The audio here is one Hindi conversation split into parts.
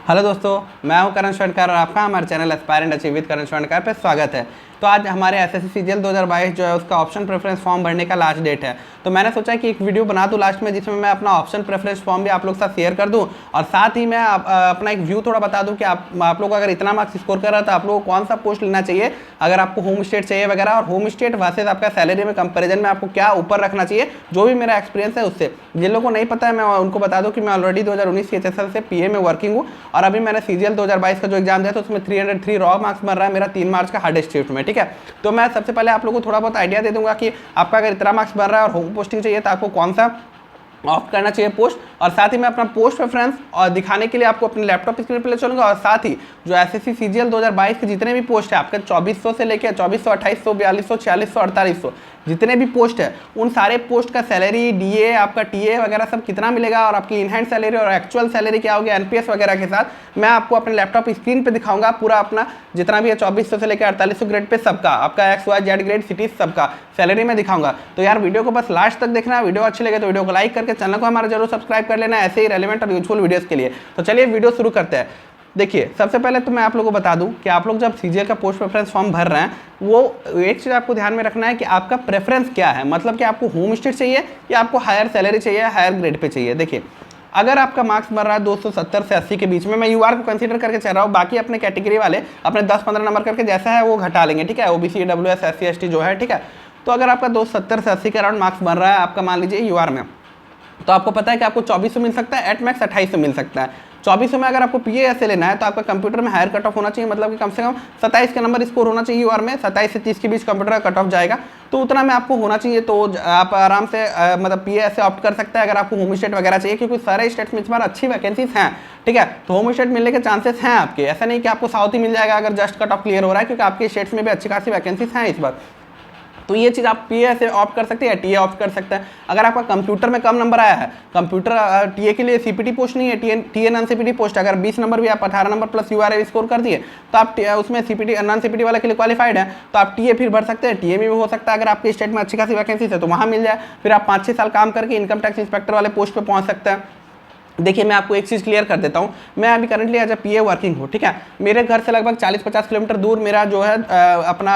हेलो दोस्तों, मैं हूं करण स्वर्णकर और आपका हमारे चैनल एस्पायरेंट अचीव विद करण स्वर्णकर पे स्वागत है। तो आज हमारे एसएससी सीजीएल 2022 जो है उसका ऑप्शन प्रेफरेंस फॉर्म भरने का लास्ट डेट है। तो मैंने सोचा कि एक वीडियो बना दूं लास्ट में जिसमें मैं अपना ऑप्शन प्रेफरेंस फॉर्म भी आप लोग के साथ शेयर कर दूं और साथ ही मैं अपना एक व्यू थोड़ा बता दूं कि आप लोग अगर इतना मार्क्स स्कोर कर रहा तो आप लोगों को कौन सा पोस्ट लेना चाहिए, अगर आपको होम स्टेट चाहिए वगैरह, और होम स्टेट वर्सेस आपका सैलरी में कंपेरिजन में आपको क्या ऊपर रखना चाहिए, जो भी मेरा एक्सपीरियंस है उससे। जिन लोगों को नहीं पता है मैं उनको बता दूं कि मैं ऑलरेडी 2019 CHSL से पीए में वर्किंग हूँ और अभी मैंने सीजीएल 2022 का जो एग्जाम दिया था उसमें 303 रॉ मार्क्स बन रहा है मेरा 3 मार्च का हार्डेस्ट शिफ्ट में। ठीक है, तो मैं सबसे पहले आप लोगों को थोड़ा बहुत आइडिया दे दूंगा कि आपका अगर इतना मार्क्स बन रहा है और होम पोस्टिंग चाहिए तो आपको कौन सा ऑप्ट करना चाहिए पोस्ट, और साथ ही मैं अपना पोस्ट प्रेफरेंस और दिखाने के लिए आपको अपने लैपटॉप स्क्रीन पर ले चलूंगा। और साथ ही जो एसएससी सीजीएल 2022 के जितने भी पोस्ट है आपके 2400 से लेकर 2400, 2800, 4200, 4600, 4800 जितने भी पोस्ट है उन सारे पोस्ट का सैलरी, डीए, आपका टीए वगैरह सब कितना मिलेगा और आपकी इन हैंड सैलरी और एक्चुअल सैलरी क्या होगी एनपीएस वगैरह के साथ मैं आपको अपने लैपटॉप स्क्रीन पे दिखाऊंगा। पूरा अपना जितना भी है 2400 से लेकर 4800 ग्रेड पे सबका, आपका XYZ ग्रेड सिटीज सबका सैलरी में दिखाऊंगा। तो यार वीडियो को बस लास्ट तक देखना। वीडियो अच्छी लगे तो वीडियो को लाइक करके चैनल को हमारा जरूर सब्सक्राइब कर लेना ऐसे ही रेलेवेंट और यूजफुल वीडियोस के लिए। तो चलिए वीडियो शुरू करते हैं। देखिए, सबसे पहले तो मैं आप लोगों को बता दूं कि आप लोग जब सीजीएल का पोस्ट प्रेफरेंस फॉर्म भर रहे हैं वो एक चीज़ आपको ध्यान में रखना है कि आपका प्रेफरेंस क्या है, मतलब कि आपको होम स्टेट चाहिए या आपको हायर सैलरी चाहिए, हायर ग्रेड पे चाहिए। देखिए, अगर आपका मार्क्स बन रहा है 270 से 80 के बीच में, मैं यूआर को कंसीडर करके चल रहा हूँ, बाकी अपने कैटेगरी वाले अपने 10-15 नंबर करके जैसा है वो घटा लेंगे। ठीक है, ओबीसी, ईडब्ल्यूएस, SC ST जो है। ठीक है, तो अगर आपका 270 से 80 के अराउंड मार्क्स बन रहा है आपका, मान लीजिए यूआर में, तो आपको पता है कि आपको 2400 मिल सकता है, एट मैक्स 2800 मिल सकता है। 2400 में अगर आपको पीए ऐसे लेना है तो आपका कंप्यूटर में हायर कट ऑफ होना चाहिए, मतलब कि कम से कम 27 के नंबर स्कोर होना चाहिए यूआर में, 27 से 30 के बीच कंप्यूटर का कट ऑफ जाएगा, तो उतना में आपको होना चाहिए। तो आप आराम से मतलब पीए ऐसे ऑप्ट कर सकते हैं अगर आपको होम स्टेट वगैरह चाहिए, क्योंकि सारे स्टेट्स में इस बार अच्छी वैकेंसीज हैं। ठीक है, तो होम स्टेट मिलने के चांसेस हैं आपके, ऐसा नहीं कि आपको साउथ ही मिल जाएगा अगर जस्ट कट ऑफ क्लियर हो रहा है, क्योंकि आपके स्टेट्स में भी अच्छी खासी वैकेंसीज हैं इस बार। तो ये चीज़ आप पीए से ऑप्ट कर सकते हैं या टीए ऑप्ट कर सकते हैं। अगर आपका कंप्यूटर में कम नंबर आया है, कंप्यूटर टीए के लिए सीपीटी पोस्ट नहीं है, टीए नॉन सीपीटी पोस्ट, अगर 20 नंबर भी आप 18 नंबर प्लस यूआरए स्कोर कर दिए तो आप उसमें सीपीटी नॉन सीपीटी वाले के लिए क्वालिफाइड है, तो आप टीए फिर भर सकते हैं। टीए में भी हो सकता है अगर आपके स्टेट में अच्छी खासी वैकेंसीज है तो वहाँ मिल जाए, फिर आप 5-6 साल काम करके इनकम टैक्स इंस्पेक्टर वाले पोस्ट पर पहुँच सकते हैं। देखिए, मैं आपको एक चीज़ क्लियर कर देता हूँ, मैं अभी currently as a PA working हूँ। ठीक है, मेरे घर से लगभग 40-50 किलोमीटर दूर मेरा जो है अपना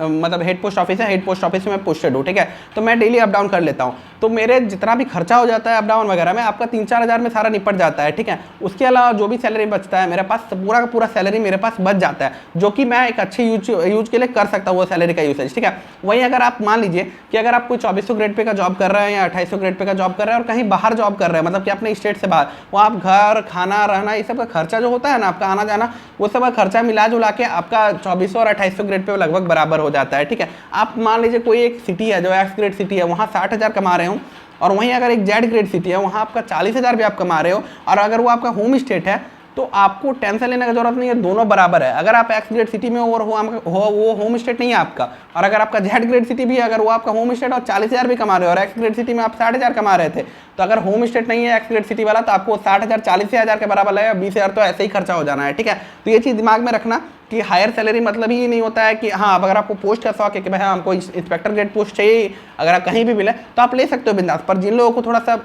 मतलब हेड पोस्ट ऑफिस है, हेड पोस्ट ऑफिस में मैं पोस्टेड हूँ। ठीक है, तो मैं डेली अप डाउन कर लेता हूँ, तो मेरे जितना भी खर्चा हो जाता है अप डाउन वगैरह में आपका 3-4 हज़ार में सारा निपट जाता है। ठीक है, उसके अलावा जो भी सैलरी बचता है मेरे पास, पूरा का पूरा सैलरी मेरे पास बच जाता है, जो कि मैं एक अच्छे यूज के लिए कर सकता हूँ वो सैलरी का यूसेज। ठीक है, वहीं अगर आप मान लीजिए कि अगर आप कोई 2400 ग्रेड पे का जॉब कर रहे हैं या 2800 ग्रेड पे का जॉब कर रहे हैं और कहीं बाहर जॉब कर रहे हैं, मतलब कि अपने स्टेट से बाहर, वहाँ आप घर, खाना, रहना, ये सब का खर्चा जो होता है ना, आपका आना जाना, वो सब का खर्चा मिला जुला के आपका 2400 और 2800 ग्रेड पे लगभग बराबर हो जाता है। ठीक है, आप मान लीजिए कोई एक सिटी है जो एक्स ग्रेड सिटी है, वहाँ 60,000 कमा रहे हो, और वहीं अगर एक जेड ग्रेड सिटी है वहाँ आपका 40,000 भी आप कमा रहे हो, और अगर वो आपका होम स्टेट है तो आपको टेंशन लेने की जरूरत नहीं है, दोनों बराबर है। अगर आप एक्स ग्रेड सिटी में और वो होम स्टेट नहीं है आपका, और अगर आपका जेड ग्रेड सिटी भी है, अगर वो आपका होम स्टेट और 40,000 भी कमा रहे हो और एक्स ग्रेड सिटी में आप 60,000 कमा रहे थे, तो अगर होम स्टेट नहीं है एक्स ग्रेड सिटी वाला तो आपको 60,000 40,000 के बराबर लगेगा, 20,000 तो ऐसे ही खर्चा हो जाना है। ठीक है, तो ये चीज़ दिमाग में रखना कि हायर सैलरी मतलब ही नहीं होता है कि हाँ, अगर आपको पोस्ट का शौक है कि भाई हाँ हमको इंस्पेक्टर ग्रेड पोस्ट चाहिए, अगर आप कहीं भी मिले तो आप ले सकते हो बिंदास। पर जिन लोगों को थोड़ा सा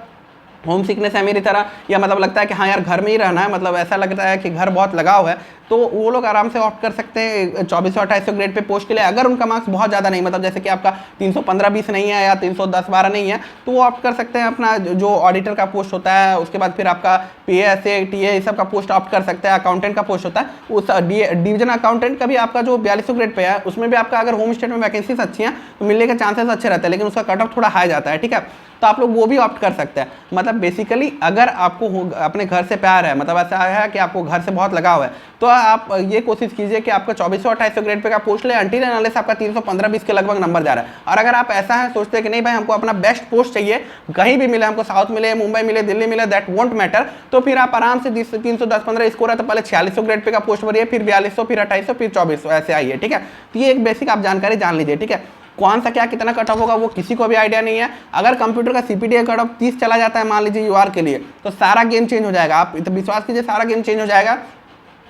होम सिकनेस है मेरी तरह, या मतलब लगता है कि हाँ यार घर में ही रहना है, मतलब ऐसा लगता है कि घर बहुत लगाव है, तो वो लोग आराम से ऑप्ट कर सकते हैं 2400-2800 ग्रेड पे पोस्ट के लिए। अगर उनका मार्क्स बहुत ज़्यादा नहीं, मतलब जैसे कि आपका 315-20 नहीं है या 310-12 नहीं है, तो वो ऑप्ट कर सकते हैं अपना जो ऑडिटर का पोस्ट होता है, उसके बाद फिर आपका पीए, एसए, टीए, ये सब का पोस्ट ऑप्ट कर सकते हैं। अकाउंटेंट का पोस्ट होता है, उस डिवीजन अकाउंटेंट का भी आपका जो 4200 ग्रेड पे है उसमें भी आपका अगर होम स्टेट में वैकेंसीज अच्छी हैं तो मिलने के चांसेस अच्छे रहते हैं, लेकिन उसका कट ऑफ थोड़ा हाई जाता है। ठीक है, तो आप लोग वो भी ऑप्ट कर सकते हैं। मतलब बेसिकली अगर आपको अपने घर से प्यार है, मतलब ऐसा है कि आपको घर से बहुत लगाव है, तो आप ये कोशिश कीजिए कि आपका 2400-2800 ग्रेड पे का पोस्ट ले, अंटिल एंड अनलेस आपका 315-20 के लगभग नंबर जा रहा है। और अगर आप ऐसा है सोचते हैं कि नहीं भाई हमको अपना बेस्ट पोस्ट चाहिए, कहीं भी मिले, हमको साउथ मिले, मुंबई मिले, दिल्ली मिले, दैट वोंट मैटर, तो फिर आप आराम से 310-15 स्कोर है तो पहले 4600 ग्रेड पे का पोस्ट भरिए, फिर 4200, फिर 2800, फिर 2400 ऐसे आइए। ठीक है, तो ये एक बेसिक आप जानकारी जान लीजिए। ठीक है, कौन सा क्या कितना कट ऑफ होगा वो किसी को भी आइडिया नहीं है। अगर कंप्यूटर का सीपीटी कट ऑफ 30 चला जाता है मान लीजिए यूआर के लिए, तो सारा गेम चेंज हो जाएगा। आप तो विश्वास कीजिए सारा गेम चेंज हो जाएगा।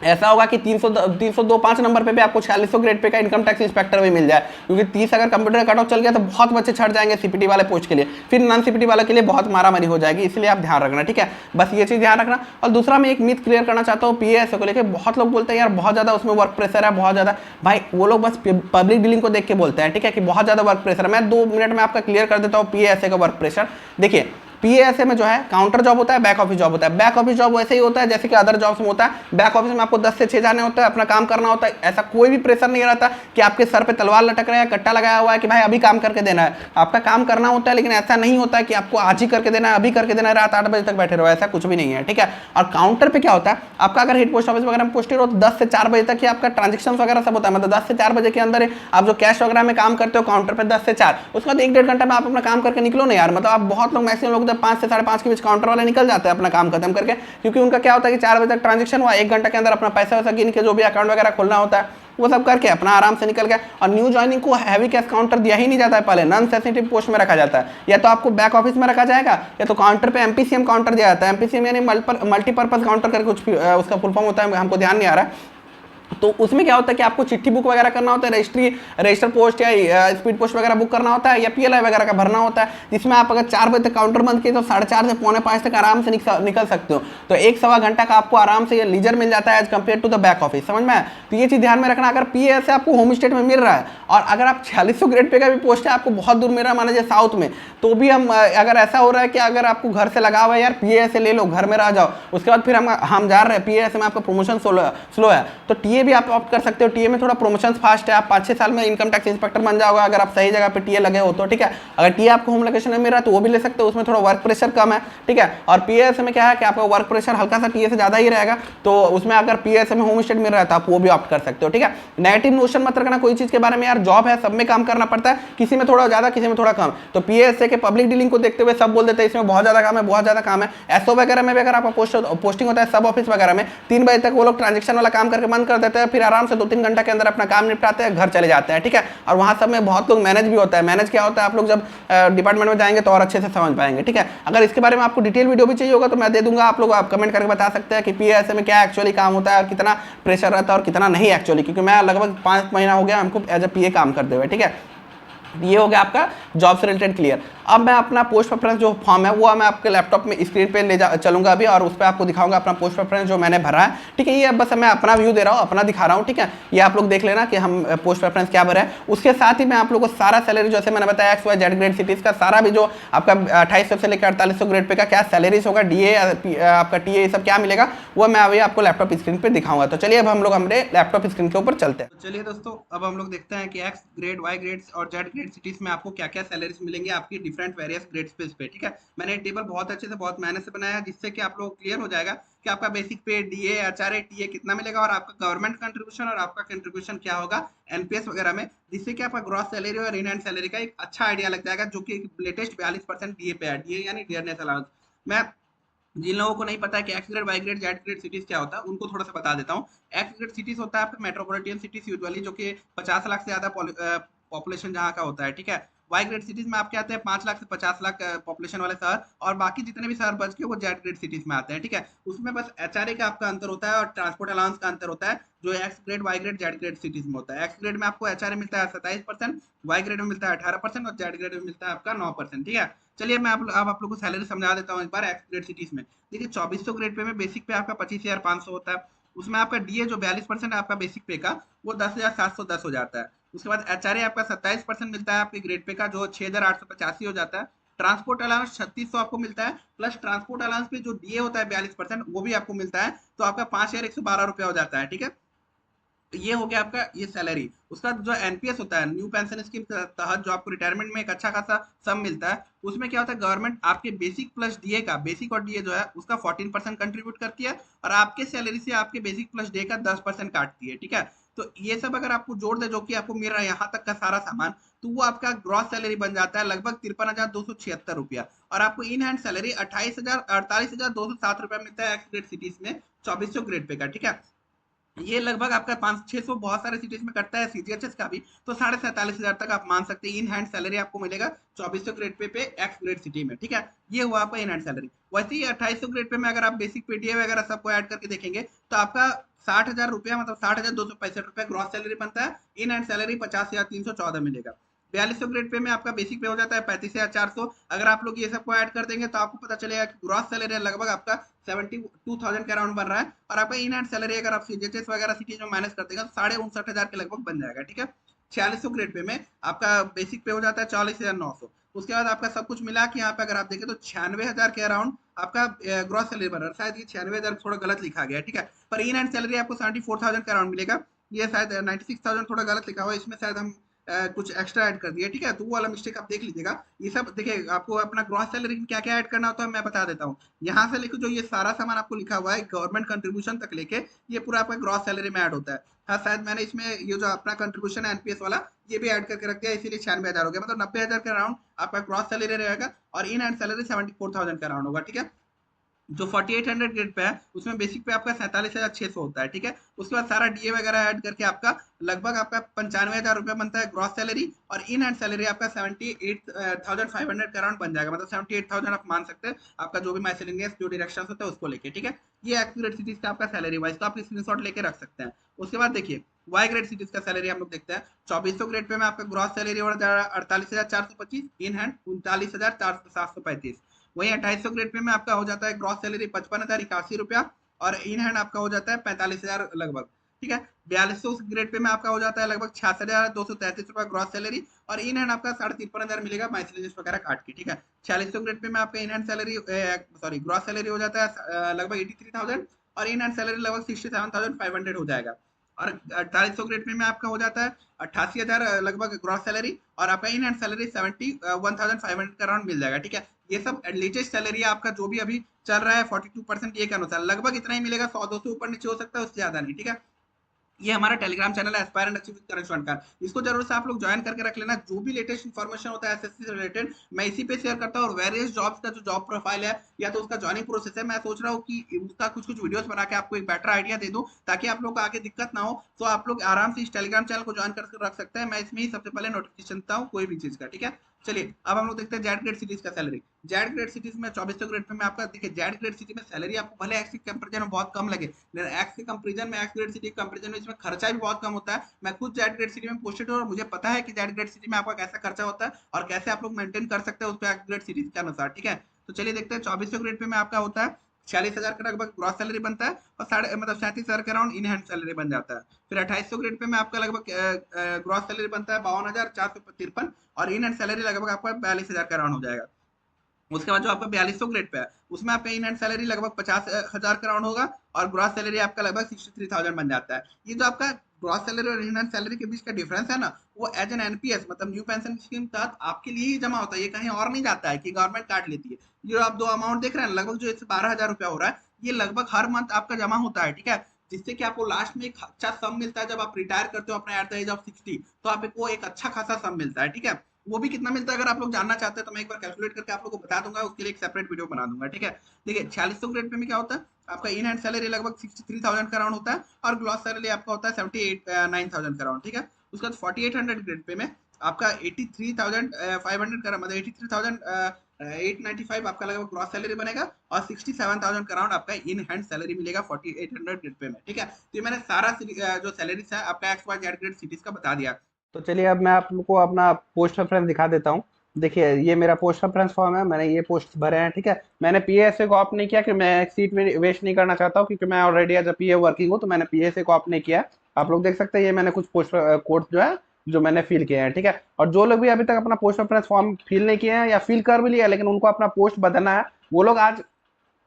ऐसा होगा कि 302 5 नंबर पे भी आपको 4600 ग्रेड पे का इनकम टैक्स इंस्पेक्टर भी मिल जाए, क्योंकि 30 अगर कंप्यूटर का कट ऑफ चल गया तो बहुत बच्चे छट जाएंगे सीपीटी वाले पोस्ट के लिए, फिर नॉन सीपीटी वाले के लिए बहुत मारामारी हो जाएगी, इसलिए आप ध्यान रखना, ठीक है। बस ये चीज़ ध्यान रखना। और दूसरा मैं एक मिथ क्लियर करना चाहता हूँ पीएएस को लेकर। बहुत लोग बोलते हैं यार बहुत ज़्यादा उसमें वर्क प्रेशर है, बहुत ज़्यादा। भाई वो लोग बस पब्लिक डीलिंग को देख के बोलते हैं, ठीक है, कि बहुत ज़्यादा वर्क प्रेशर है। मैं 2 मिनट में आपका क्लियर कर देता हूँ पीएएस का वर्क प्रेशर। देखिए पीएएसए में जो है काउंटर जॉब होता है, बैक ऑफिस जॉब होता है। बैक ऑफिस जॉब वैसे ही होता है जैसे कि अदर जॉब्स में होता है। बैक ऑफिस में आपको 10 से 6 जाने होता है, अपना काम करना होता है। ऐसा कोई भी प्रेशर नहीं रहता कि आपके सर पे तलवार लटक रहा है, कट्टा लगाया हुआ है कि भाई अभी काम करके देना है। आपका काम करना होता है, लेकिन ऐसा नहीं होता है कि आपको आज ही करके देना है, अभी करके देना है, रात 8 बजे तक बैठे रहो, ऐसा कुछ भी नहीं है, ठीक है। और काउंटर पे क्या होता है, आपका अगर हेड पोस्ट ऑफिस वगैरह में पोस्टेड हो तो 10 से 4 बजे तक ही आपका ट्रांजेक्शन वगैरह सब होता है। मतलब 10 से 4 बजे के अंदर आप जो कैश वगैरह में काम करते हो काउंटर पे 10 से 4, उसके बाद 1-1.5 घंटा में आप अपना काम करके निकलो ना यार। मतलब आप बहुत लोग मैक्सिमम लोग 5 से 5:30 के बीच काउंटर वाले निकल जाते हैं अपना काम खत्म करके, क्योंकि उनका क्या होता है कि 4 बजे तक ट्रांजेक्शन हुआ, 1 घंटा के अंदर अपना पैसा वैसा गिन के जो भी अकाउंट वगैरह खोलना होता है वो सब करके अपना आराम से निकल गया। और न्यू ज्वाइनिंग को हैवी कैश काउंटर दिया ही नहीं जाता है, पहले नॉन सेंसिटिव पोस्ट में रखा जाता है। या तो आपको बैक ऑफिस में रखा जाएगा या तो काउंटर पे एमपीसीएम काउंटर दिया जाता है। एमपीसीएम यानी मल्टीपर्पज काउंटर करके कुछ उसका फुल फॉर्म होता है, हमको ध्यान नहीं आ रहा है। तो उसमें क्या होता है कि आपको चिट्ठी बुक वगैरह करना होता है, रजिस्टर पोस्ट या स्पीड पोस्ट वगैरह बुक करना होता है, या पीएलआई वगैरह का भरना होता है, जिसमें आप अगर 4 बजे तक काउंटर बंद किए तो 4:30 से 4:45 तक आराम से निकल सकते हो। तो 1-1.25 घंटा का आपको आराम से लीजर मिल जाता है as compared to the back office, समझ में आया। तो ये चीज़ ध्यान में रखना। अगर पीएस से आपको होम स्टेट में मिल रहा है और अगर आप 4600 ग्रेड पे का भी पोस्ट है आपको बहुत दूर मिल रहा है, मान लीजिए साउथ में, तो भी हम अगर ऐसा हो रहा है कि अगर आपको घर से लगा हुआ है यार पीएस से ले लो, घर में रह जाओ, उसके बाद फिर हम जा रहे हैं पीएस में आपका प्रमोशन स्लो है, तो टीए भी आप ऑप्ट कर सकते हो। टीए में थोड़ा प्रमोशन फास्ट है, आप 5-6 साल में इनकम टैक्स इंस्पेक्टर बन जाओगे अगर आप सही जगह पे टीए लगे हो तो, ठीक है। अगर टीए आपको होम लोकेशन में मिल रहा है तो वो भी ले सकते हो, उसमें थोड़ा वर्क प्रेशर कम है, ठीक है। और पीएस में क्या है कि आपका वर्क प्रेशर हल्का सा टीए से ज्यादा ही रहेगा, तो उसमें अगर पीएस में होम स्टेट मिल रहा है तो आप वो भी ऑप्ट कर सकते हो, ठीक है। नेगेटिव नोशन मत रखना कोई चीज के बारे में यार, जॉब है, सब में काम करना पड़ता है, किसी में थोड़ा ज्यादा किसी में थोड़ा कम। तो पीएसए के पब्लिक डीलिंग को देखते हुए सब बोल देते हैं इसमें बहुत ज्यादा काम है, बहुत ज्यादा काम है। एसओ वगैरह में भी अगर आपका पोस्टिंग होता है सब ऑफिस वगैरह में 3 बजे तक वो लोग ट्रांजेक्शन वाला काम करके बंद कर देते हैं, फिर आराम से 2-3 घंटा के अंदर अपना काम निपटाते हैं, घर चले जाते हैं, ठीक है। और वहाँ सब में बहुत लोग मैनेज भी होता है। मैनेज क्या होता है आप लोग जब डिपार्टमेंट में जाएंगे तो और अच्छे से समझ पाएंगे, ठीक है। अगर इसके बारे में आपको डिटेल वीडियो भी चाहिए होगा तो मैं दे दूंगा, आप लोग आप कमेंट करके बता सकते हैं कि पीएसए में क्या एक्चुअली काम होता है और कितना प्रेशर रहता है और कितना नहीं एक्चुअली, क्योंकि मैं लगभग 5 महीना हो गया हमको एज ए पीए काम करते हुए, ठीक है। ये हो गया आपका जॉब से रिलेटेड क्लियर। अब मैं अपना पोस्ट प्रेफरेंस जो फॉर्म है वो मैं आपके लैपटॉप में स्क्रीन पे चलूंगा अभी, और उस पर आपको दिखाऊंगा अपना पोस्ट प्रेफरेंस जो मैंने भरा है, ठीक है। ये बस मैं अपना व्यू दे रहा हूँ, अपना दिखा रहा हूँ, ठीक है। ये आप लोग देख लेना कि हम पोस्ट प्रेफरेंस क्या भरा है। उसके साथ ही मैं आप लोगों को सारा सैलरी जैसे मैंने बताया XYZ ग्रेड सिटीज का सारा भी जो आपका 2800 से लेकर 4800 ग्रेड पे का क्या सैलरीज होगा, डीए आपका टीए ये सब क्या मिलेगा वो मैं अभी आपको लैपटॉप स्क्रीन पर दिखाऊंगा। तो चलिए अब हम लोग हमारे लैपटॉप स्क्रीन के ऊपर चलते हैं। तो चलिए दोस्तों अब हम लोग देखते हैं कि X ग्रेड, Y ग्रेड और Z ग्रेड सिटीज में आपको क्या क्या सैलरीज मिलेंगे आपकी डिफरेंट वेरियस ग्रेड्स पे, ठीक है। मैंने टेबल बहुत अच्छे से बहुत मेहनत से बनाया जिससे कि आप लोग क्लियर हो जाएगा कि आपका बेसिक पे डीए एचआरए टीए कितना मिलेगा और आपका गवर्नमेंट कंट्रीब्यूशन और आपका कंट्रीब्यूशन क्या होगा एनपीएस वगैरह में, जिससे कि आपका ग्रॉस सैलरी और इन हैंड सैलरी का एक अच्छा आइडिया लग जाएगा, जो कि लेटेस्ट 42% डीए पे है। डीए यानी डियरनेस अलाउंस। मैं जिन लोगों को नहीं पता है कि X grade, Y grade, Z grade cities क्या होता है उनको थोड़ा सा बता देता हूँ। एक्स ग्रेड सिटीज होता है आपका मेट्रोपॉलिटन सिटीज यूजुअली, जो कि 50 लाख से ज्यादा पॉपुलेशन जहाँ का होता है, ठीक है। वाई ग्रेड सिटीज में आपके आते हैं 5 लाख से 50 लाख पॉपुलेशन वाले शहर, और बाकी जितने भी शहर बच के वो जेड ग्रेड सिटीज में आते हैं, ठीक है। उसमें बस एचआरए का आपका अंतर होता है और ट्रांसपोर्ट अलाउंस का अंतर होता है, जो X grade, Y grade, Z grade cities में होता है। एक्स ग्रेड में आपको एचआरए मिलता है 27%, वाई ग्रेड में मिलता है 18% और जेड ग्रेड में मिलता है आपका 9%, ठीक है। चलिए मैं आप लोगों को सैलरी समझा देता हूँ एक बार एक्स ग्रेड सिटीज में। देखिए 2400 ग्रेड पे में बेसिक पे आपका 25,500 होता है, उसमें आपका डीए जो 42% है आपका बेसिक पे का वो 10,710 हो जाता है। उसके बाद एचआरए आपका 27% मिलता है आपके ग्रेड पे का, जो 6,885 हो जाता है। ट्रांसपोर्ट अलाउंस 3600 आपको मिलता है, प्लस ट्रांसपोर्ट अलाउंस पे जो डीए होता है 42% वो भी आपको मिलता है, तो आपका 5,112 रुपया हो जाता है, ठीक है। ये हो गया आपका ये सैलरी। उसका जो एनपीएस होता है न्यू पेंशन स्कीम के तहत जो आपको रिटायरमेंट में एक अच्छा खासा सम मिलता है, उसमें क्या होता है गवर्नमेंट आपके बेसिक प्लस डीए का, बेसिक और डीए जो है उसका 14% कंट्रीब्यूट करती है और आपके सैलरी से आपके बेसिक प्लस डीए का 10% काटती है, ठीक है। तो ये सब अगर आपको जोड़ दे जो कि आपको मिल रहा है यहाँ तक का सारा सामान, तो वो आपका ग्रॉस सैलरी बन जाता है लगभग 53,276 रुपया, और आपको इन हैंड सैलरी 48,207 रुपया मिलता है एक्स ग्रेड सिटीज में 2400 ग्रेड पे का, ठीक है। ये लगभग आपका 500-600 बहुत सारे सिटीज में कटता है सीजीएचएस का भी, तो 47,500 तक आप मान सकते हैं इन हैंड सैलरी आपको मिलेगा 2400 grade pay x grade city में, ठीक है। ये हुआ आपका इन हैंड सैलरी। वैसे ही 2800 ग्रेड पे में अगर आप बेसिक पेटीए वगैरह सबको ऐड करके देखेंगे तो आपका 60,000 रुपया मतलब 60,265 रुपया ग्रॉस सैलरी बनता है। इन हैंड सैलरी 50,314 मिलेगा। 4200 ग्रेड पे में आपका बेसिक पे हो जाता है 35,400। अगर आप लोग ये सबको ऐड कर देंगे तो आपको पता चलेगा कि ग्रॉस सैलरी लगभग आपका 72,000 के अराउंड बन रहा है। और आपका इन हैंड सैलरी अगर आप सीजीएचएस वगैरह सिटीज में माइनस कर देंगे तो 59,500 के लगभग बन जाएगा। ठीक है, 4600 ग्रेड पे में आपका बेसिक पे हो जाता है 44,900। उसके बाद आपका सब कुछ मिला कि यहाँ पे अगर आप देखें तो 96,000 के अराउंड आपका ग्रॉस सैलरी बन रहा है। शायद ये 96,000 थोड़ा गलत लिखा गया है। ठीक है, पर इन हैंड सैलरी आपको 74,000 के अराउंड मिलेगा। ये शायद 96,000 थोड़ा गलत लिखा हुआ है, इसमें शायद हम कुछ एक्स्ट्रा ऐड कर दिया। ठीक है, तो वो वाला मिस्टेक आप देख लीजिएगा। ये सब देखिए, आपको अपना ग्रॉस सैलरी क्या क्या ऐड करना होता है मैं बता देता हूँ। यहाँ से लेकर जो ये सारा सामान आपको लिखा हुआ है गवर्नमेंट कंट्रीब्यूशन तक लेके, ये पूरा आपका ग्रॉस सैलरी में ऐड होता है। हाँ, शायद मैंने इसमें ये जो अपना कंट्रीब्यूशन है एनपीएस वाला ये भी ऐड करके रख दिया, इसीलिए 96,000 हो गया। मतलब 90,000 के अराउंड आपका ग्रॉस सैलरी रहेगा और इन हैंड सैलरी 74,000 के अराउंड होगा। ठीक है, जो 4800 ग्रेड पे है उसमें बेसिक पे आपका 47,600 होता है। ठीक है, उसके बाद सारा डीए वगैरह ऐड करके आपका लगभग आपका 95,000 रुपया बनता है ग्रॉस सैलरी। और इन हैंड सैलरी आपका 78,500 के अराउंड बन जाएगा। मतलब 78,000 आप मान सकते हैं आपका जो भी मैसेलेनियस जो डिडक्शन होता है उसको लेके। ठीक है, ये एक्स ग्रेड सिटीज का आपका सैलरी वाइज तो आप स्क्रीनशॉट लेके रख सकते हैं। उसके बाद देखिए वाई ग्रेड सिटीज का सैलरी हम लोग देखते हैं। 2400 ग्रेड पे में आपका ग्रॉस सैलरी हो जाएगा 48,425, इन हैंड 39,735। वहीं 2800 ग्रेड पे में आपका हो जाता है ग्रॉस सैलरी 55,081 रुपया और इन हैंड आपका हो जाता है 45,000 लगभग। ठीक है, 4200 ग्रेड पे में आपका हो जाता है लगभग 66,233 रुपया ग्रॉस सैलरी और इन हैंड आपका 53,500 मिलेगा माइसलेनियस वगैरह काट के। ठीक है, 4600 ग्रेड पे में आपका in hand salary sorry gross salary हो जाता है लगभग 83,000 और इन हैंड सैलरी लगभग 67,500 हो जाएगा। और 4800 ग्रेड में आपका हो जाता है 88,000 लगभग ग्रॉस सैलरी और आपका इन हैंड सैलरी 71,500 का अराउंड मिल जाएगा। ठीक है, ये सब लेटेस्ट सैलरी है आपका जो भी अभी चल रहा है 42% ये के अनुसार लगभग इतना ही मिलेगा। 100-200 ऊपर नीचे हो सकता है, उससे ज्यादा नहीं। ठीक है, ये हमारा टेलीग्राम चैनल है एस्पायरेंट अचीव विद करण स्वर्णकार, इसको जरूर से आप लोग ज्वाइन करके रख लेना। जो भी लेटेस्ट इन्फॉर्मेशन होता है एसएससी से रिलेटेड मैं इसी पे शेयर करता हूँ। और वेरियस जॉब्स का जो जॉब प्रोफाइल है या तो उसका ज्वाइनिंग प्रोसेस है, मैं सोच रहा हूँ कि उसका कुछ कुछ वीडियोस बना के आपको एक बेटर आइडिया दे दूं ताकि आप लोग को आगे दिक्कत ना हो। तो आप लोग आराम से इस टेलीग्राम चैनल को ज्वाइन करके रख सकते हैं। मैं इसमें ही सबसे पहले नोटिफिकेशन देता हूँ कोई भी चीज का। ठीक है, चलिए अब हम लोग देखते हैं जेड ग्रेड सिटीज का सैलरी। जेड ग्रेड सिटीज में 2400 ग्रेड में आपका देखिए जेड ग्रेड सिटी में सैलरी आपको भले एक्स के कंपेरिजन में बहुत कम लगे, लेकिन एक्स के कंपेरिजन में एक्स ग्रेड सिटी के कंपेरिजन में इसमें खर्चा भी बहुत कम होता है। मैं खुद जेड ग्रेड सिटी में पोस्टेड हूँ और मुझे पता है कि जेड ग्रेड सिटी में आपका कैसा खर्चा होता है और कैसे आप लोग मेंटेन कर सकते हैं उसको एक्स ग्रेड सिटीज के अनुसार। ठीक है, तो चलिए देखते हैं 2400 ग्रेड पे में आपका होता है 46,000 का लगभग ग्रॉस सैलरी बनता है और साढ़े मतलब 37,000 के अराउंड इन हैंड सैलरी बन जाता है। फिर 2800 ग्रेड पे में आपका लगभग ग्रॉस सैलरी बनता है 52,453 और इन हैंड सैलरी लगभग आपका 42,000 का अराउंड हो जाएगा। उसके बाद जो आपका 4200 ग्रेड पे है उसमें आपका इन हैंड सैलरी लगभग 50,000 का राउंड होगा और ग्रॉस सैलरी आपका लगभग 63,000 बन जाता है। ये जो आपका ग्रॉस सैलरी और इन हैंड सैलरी के बीच का डिफरेंस है ना, वो एज एन एनपीएस मतलब न्यू पेंशन स्कीम के तहत आपके लिए ही जमा होता है, ये कहीं और नहीं जाता है कि गवर्नमेंट काट लेती है। जो आप दो अमाउंट देख रहे हैं लगभग जो इससे 12,000 रुपया हो रहा है, ये लगभग हर मंथ आपका जमा होता है। ठीक है, जिससे कि आपको लास्ट में एक अच्छा सम मिलता है। जब आप रिटायर करते हो अपना एट द एज ऑफ 60 तो आपको एक अच्छा खासा सम मिलता है। ठीक है, वो भी कितना मिलता है अगर आप लोग जानना चाहते हैं तो मैं एक बार कैलकुलेट करके आप लोगों को बता दूंगा, उसके लिए एक सेपरेट वीडियो बना दूंगा। ठीक है, देखिए 4600 ग्रेड पे में क्या होता है आपका इन हैंड सैलरी लगभग 63,000 का राउंड होता है और ग्लॉस सैलरी आपका होता है 79,000 का राउंड। ठीक है, उसके बाद 4800 ग्रेड पे में आपका 83,500 का मतलब 83,895 आपका लगभग ग्रॉस सैलरी बनेगा और 67,000 का राउंड आपका इन हैंड सैलरी मिलेगा 4800 ग्रेड पे में। ठीक है, तो ये मैंने सारा जो सैलरीज है आपका X Y Z grade cities का बता दिया। तो चलिए अब मैं आप लोग को अपना पोस्ट रेफरेंस दिखा देता हूँ। देखिए ये मेरा पोस्ट रेफरेंस फॉर्म है, मैंने ये पोस्ट भरे हैं। ठीक है, मैंने पीएसए को ऑप्ट नहीं किया कि मैं सीट में वेस्ट नहीं करना चाहता हूँ क्योंकि मैं already as a PA working हूँ, तो मैंने पीएसए को ऑप्ट नहीं किया। आप लोग देख सकते हैं ये मैंने कुछ पोस्ट कोड जो है जो मैंने फिल किए हैं। ठीक है, और जो लोग भी अभी तक अपना पोस्ट रेफरेंस फॉर्म फिल नहीं किए हैं या फिल कर भी लिया लेकिन उनको अपना पोस्ट बदलना है, वो लोग आज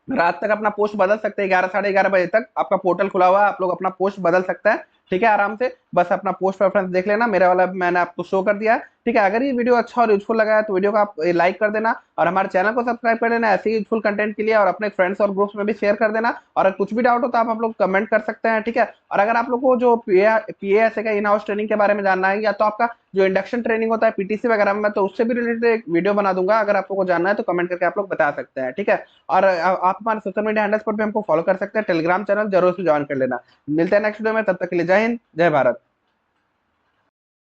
रात तक अपना पोस्ट बदल सकते हैं। 11 साढ़े 11 बजे तक आपका पोर्टल खुला हुआ है, आप लोग अपना पोस्ट बदल सकते हैं। ठीक है, आराम से बस अपना पोस्ट प्रेफरेंस देख लेना, मेरा वाला मैंने आपको शो कर दिया है। ठीक है, अगर ये वीडियो अच्छा और यूजफुल लगा है तो वीडियो को आप लाइक कर देना और हमारे चैनल को सब्सक्राइब कर देना ऐसे ही यूजफुल कंटेंट के लिए, और अपने फ्रेंड्स और ग्रुप्स में भी शेयर कर देना। और अगर कुछ भी डाउट हो तो आप लोग कमेंट कर सकते हैं। ठीक है, और अगर आप लोग को जो पीएएसए का इन हाउस ट्रेनिंग के बारे में जानना है या तो आपका जो इंडक्शन ट्रेनिंग होता है पीटीसी वगैरह में, तो उससे भी रिलेटेड एक वीडियो बना दूंगा। अगर आप लोग को जानना है तो कमेंट करके आप लोग बता सकते हैं। ठीक है, और आप हमारे सोशल मीडिया हैंडल्स पर भी हमको फॉलो कर सकते हैं। टेलीग्राम चैनल जरूर से ज्वाइन कर लेना। मिलते हैं नेक्स्ट वीडियो में, तब तक के लिए जय हिंद जय भारत।